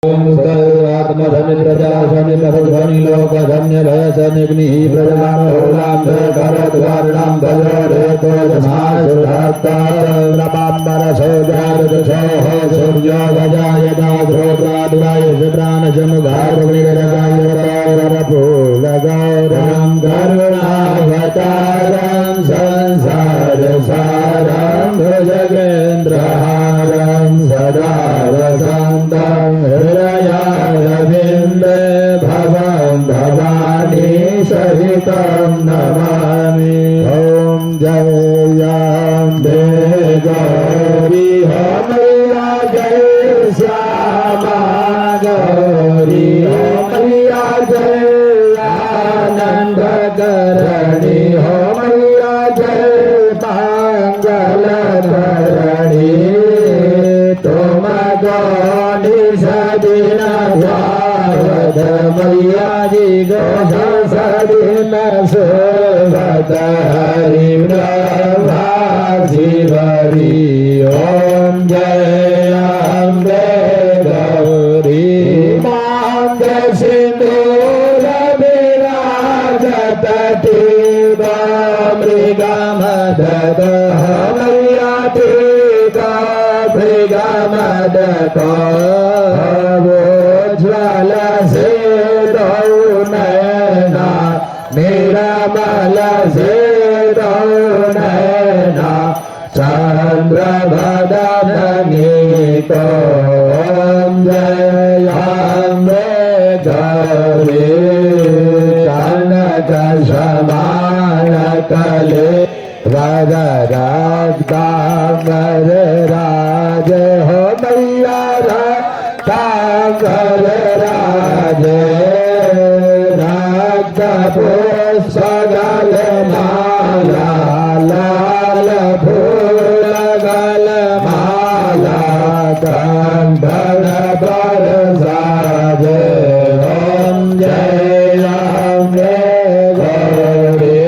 आत्मधन्य प्रजा शनि धनि लोक धन्य भय शनिग्नि प्रजलाम होलाम करद्वारणाम भजरेतो जमासुधात्तारबाम्बर सौजातसोह सूर्यो गजायदा ध्रुवप्राद्वाय प्राण जमुघारुणिरगाय रपूलगौरं करुणावतारं संसार सारं भुजगेन्द्रहारं सदा वसन्तं हृदयारविन्दे भवं भवानी सहितं नमामि। ॐ जय अम्बे गौरी मैया जय श्यामा गौरी मैया जय आनंद करणी हो मैया जय मंगल करणी तुम गौरी सदिन स्वागत मैया जी गो सदिन सुगत हरि ब्रह्मा शिवरी। ओम जय अम्बे गौरी मांग सिंदूर विराजत टीका मृगमदत मैया टीका मृगमदत ज्वल से नैना निरमल से नैना चंद्र बदनीको। ओम जय अम्बे गौरी कनक समान कले वरदाम्बर राज हो मैया राम्बर राज रक्त पुष्पगल माला लाल फूल गल माला कंठन बरसाज। ओम जय अम्बे गौरी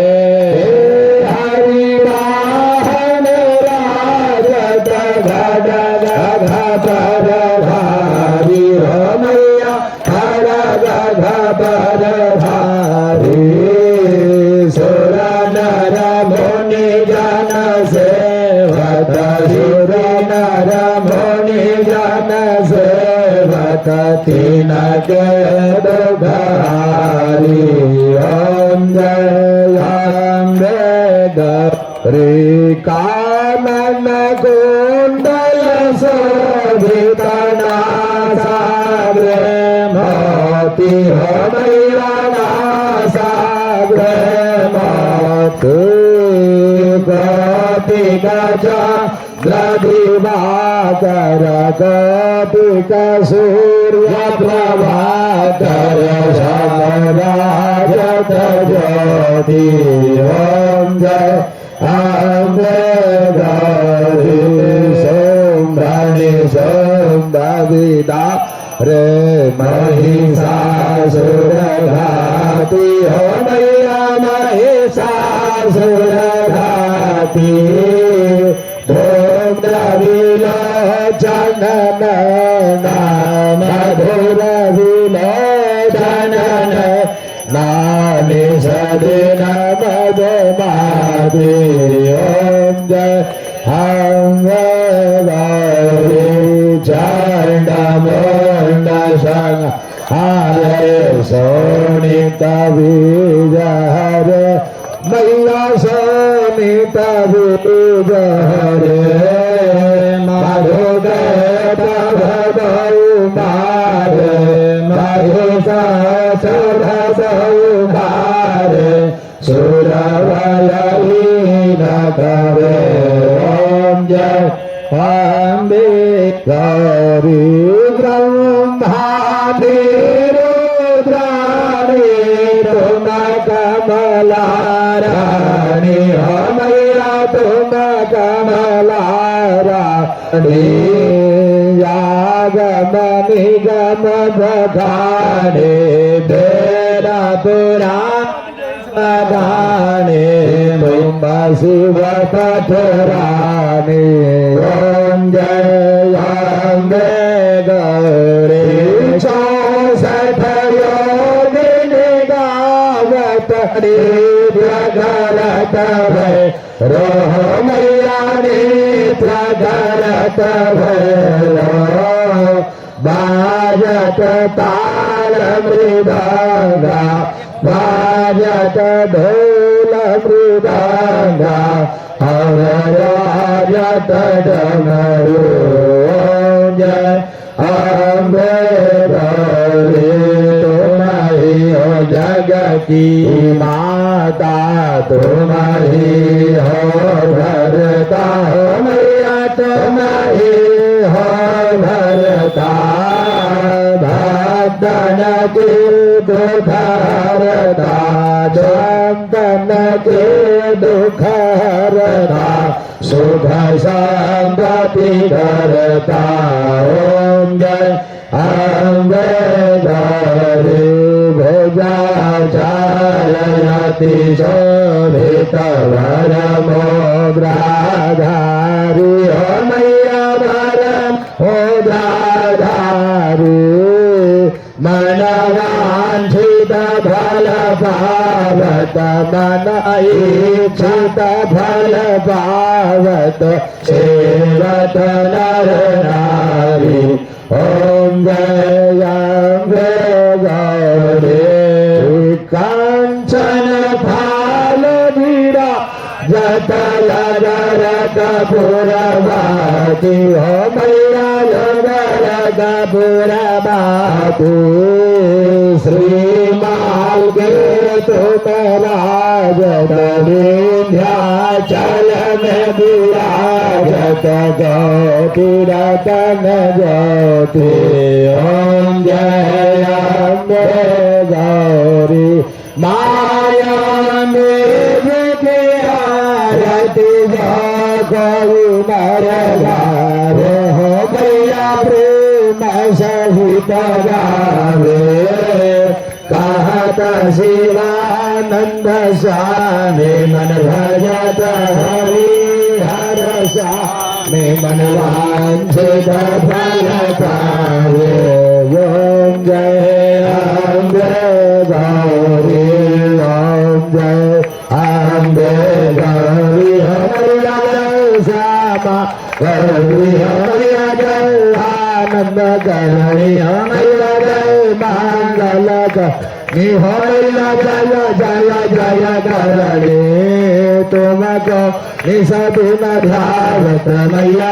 हरि वाहन राजत गद गध पर भारी हो मैया हर गध पर भारी सुर नर मुनि जन सेवत सुर नर मुनि जन सेवत तीन के दुधारी। ओम जय अम्बे गौरी कानन कुंडल शोभित नासाग्रे मोती हो मैया नासाग्रे मोती कोटि गजा दिवाकर कोटिक सूर्य प्रभाकर समराजत ज्योति। ओम जय अम्बे गौरी सोम्भनि सोम्भविदा रे महिषासुर घाती हो मैया महिषासुर घाती विलोचन नाम मधुर विलोचन नामी सदिन मधुमादी। ओम जय अम्बे गौरी चंड मुंड संग हरे शोणित बीज हरे मैया शोणित बीज हरे मारे महिषासुर संहारे सुरवललीन करे। ओम जय अम्बे गौरी ब्रह्मादि रुद्राणि तुम कमला रानी हो मैया तुम कमला रानी यागम निगम बखाने बेरा पुराण गाने मुंबा शिव पथराने। ओम जय अम्बे गौरी 64 योगिनी गावत प्रगरत भय रोह मैया नेत्र गरत भय बाजत ताल मृदंगा बाजत ढोल मृदंगा और राजत डमरू जय अम्बे गौरी तुम्हारी हो जग की माता तुम्हारी हो भरता हो मैया तुम्हारी हो भरता भक्तन की दुख हरता जंतन के दुख हरता सुख संगति करता ओम जय अम्बे गौरी भुजा चालयति शोभित वर मोग्राधारी हो मैया वरम मोग्राधारी मनवांछित फल पावत मन इच्छित फल पावत सेवत नर नारी ओम जय अम्बे गौरी कांचन फाल बीरा जतल रत पुरवाती हो मैया रत पुरवाती श्रीमाल के तुमराजत विंध्याचल में विराजत गौती रतन ज्योति ओम जय अम्बे गौरी माया मेघ के आरती गौ नर गावे हो मैया प्रेम सहित गावे कहत शिवानंद स्वामी मन भजत हरि हर स्वामी मन वांछित फल पावे ओम जय अम्बे गौरी ओम जय अम्बे गौरी हरिया श्यामा गौरी हरिया जय आनंद गौरी हरिया जय मंगल निहोरिया जय जय जय गौरी तुमको निसबिन ध्यावत मैया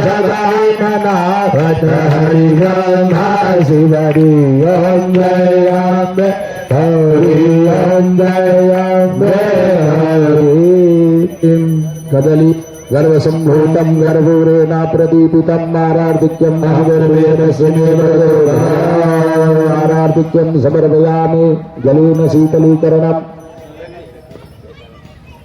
सदाई मनावत हरि ब्रह्मा शिवरी ओम जय अम्बे गौरी ओम जय अम्बे गौरी कदली गर्भसम्भूतं गर्भूरेण प्रदीपितं नारार्धिक्यं महागर्भेण आरार्धिक्यं समर्पयामि जलेन शीतलीकरणम्